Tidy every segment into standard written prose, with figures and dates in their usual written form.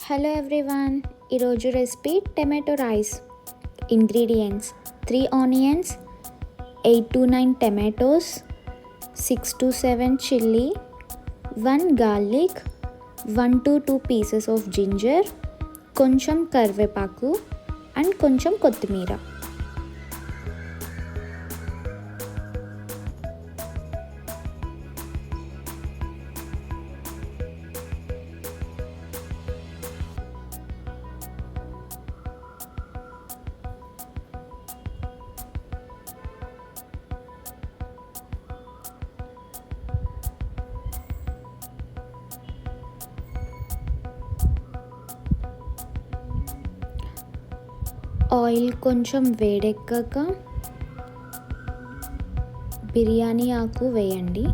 Hello everyone, ఈరోజు recipe tomato rice. Ingredients: 3 onions, 8 to 9 tomatoes, 6 to 7 chili, 1 garlic, 1 to 2 pieces of ginger, కొంచెం కరివేపాకు and కొంచెం కొత్తిమీర. Oil కొంచెం వేడెక్కాక బిర్యానీ ఆకు వేయండి.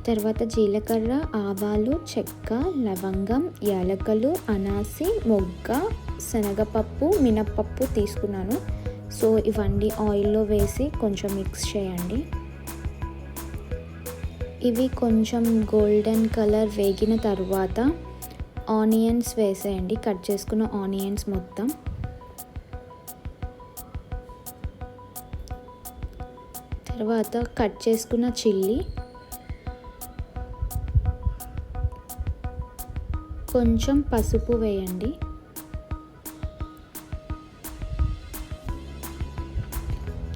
తర్వాత జీలకర్ర, ఆవాలు, చెక్క, లవంగం, యాలకులు, అనాసి, మొగ్గ, శనగపప్పు, మినప్పప్పు తీసుకున్నాను. సో ఇవన్నీ ఆయిల్లో వేసి కొంచెం మిక్స్ చేయండి. ఇవి కొంచెం గోల్డెన్ కలర్ వేగిన తర్వాత ఆనియన్స్ వేసేయండి. కట్ చేసుకున్న ఆనియన్స్ మొత్తం. తర్వాత కట్ చేసుకున్న చిల్లీ, కొంచెం పసుపు వేయండి.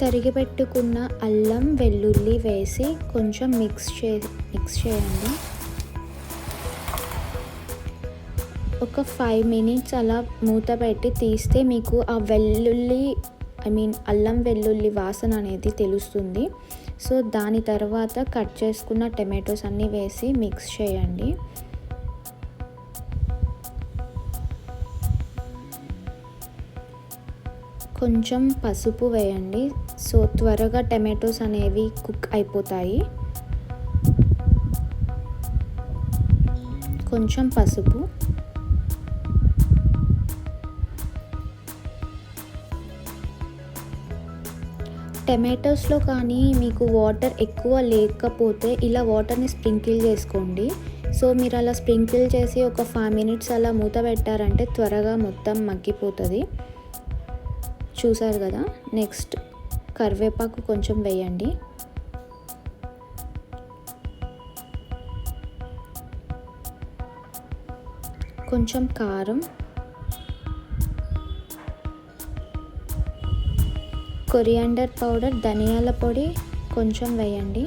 తరిగి పెట్టుకున్న అల్లం, వెల్లుల్లి వేసి కొంచెం మిక్స్ చేయండి. ఒక 5 minutes అలా మూత పెట్టి తీస్తే మీకు ఆ అల్లం వెల్లుల్లి వాసన అనేది తెలుస్తుంది. సో దాని తర్వాత కట్ చేసుకున్న టమాటోస్ అన్నీ వేసి మిక్స్ చేయండి. కొంచెం పసుపు వేయండి. సో త్వరగా టమాటోస్ అనేవి కుక్ అయిపోతాయి. కొంచెం పసుపు, టమాటోస్లో కానీ మీకు వాటర్ ఎక్కువ లేకపోతే ఇలా వాటర్ని స్ప్రింకిల్ చేసుకోండి. సో మీరు అలా స్ప్రింకిల్ చేసి ఒక 5 minutes అలా మూత పెట్టారంటే త్వరగా మొత్తం మగ్గిపోతుంది. చూసారు కదా. నెక్స్ట్ కరివేపాకు కొంచెం వేయండి. కొంచెం కారం, కొరియాండర్ పౌడర్, ధనియాల పొడి కొంచెం వేయండి.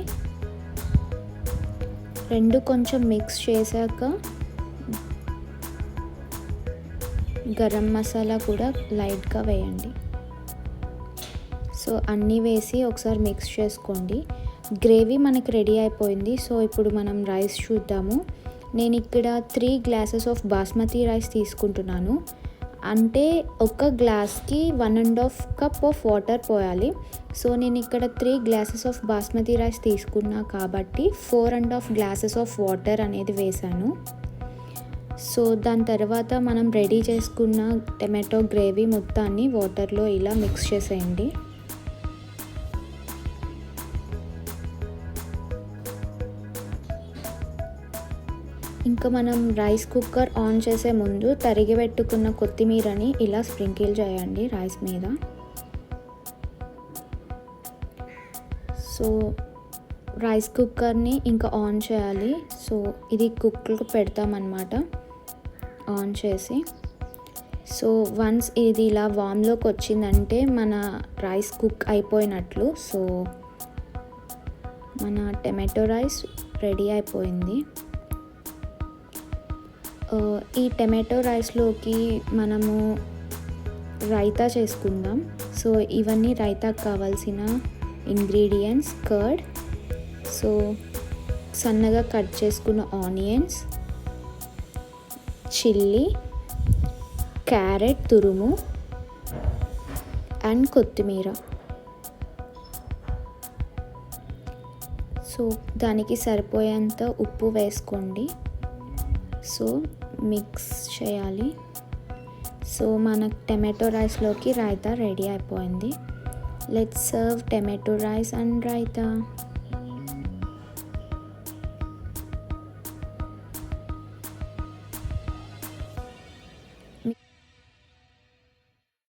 రెండు కొంచెం మిక్స్ చేశాక గరం మసాలా కూడా లైట్గా వేయండి. సో అన్నీ వేసి ఒకసారి మిక్స్ చేసుకోండి. గ్రేవీ మనకి రెడీ అయిపోయింది. సో ఇప్పుడు మనం రైస్ చూద్దాము. నేను ఇక్కడ 3 glasses ఆఫ్ బాస్మతి రైస్ తీసుకుంటున్నాను. అంటే ఒక గ్లాస్కి 1.5 cup ఆఫ్ వాటర్ పోయాలి. సో నేను ఇక్కడ 3 glasses ఆఫ్ బాస్మతి రైస్ తీసుకున్నా కాబట్టి 4.5 glasses ఆఫ్ వాటర్ అనేది వేసాను. సో దాని తర్వాత మనం రెడీ చేసుకున్న టమాటో గ్రేవీ మొత్తాన్ని వాటర్లో ఇలా మిక్స్ చేసేయండి. ఇంకా మనం రైస్ కుక్కర్ ఆన్ చేసే ముందు తరిగి పెట్టుకున్న కొత్తిమీరని ఇలా స్ప్రింకిల్ చేయండి రైస్ మీద. సో రైస్ కుక్కర్ని ఇంకా ఆన్ చేయాలి. సో ఇది కుక్కర్కి పెడతామన్నమాట ఆన్ చేసి. సో వన్స్ ఇది ఇలా వామ్లోకి వచ్చిందంటే మన రైస్ కుక్ అయిపోయినట్లు. సో మన టమాటో రైస్ రెడీ అయిపోయింది. ఈ టమాటో రైస్లోకి మనము రైతా చేసుకుందాం. సో ఇవన్నీ రైతాకు కావాల్సిన ఇంగ్రీడియంట్స్: కర్డ్, సో సన్నగా కట్ చేసుకున్న ఆనియన్స్, చిల్లీ, క్యారెట్ తురుము అండ్ కొత్తిమీర. సో దానికి సరిపోయేంత ఉప్పు వేసుకోండి. సో మిక్స్ చేయాలి. సో మన టమాటో రైస్లోకి రైతా రెడీ అయిపోయింది. Let's serve tomato rice and raita.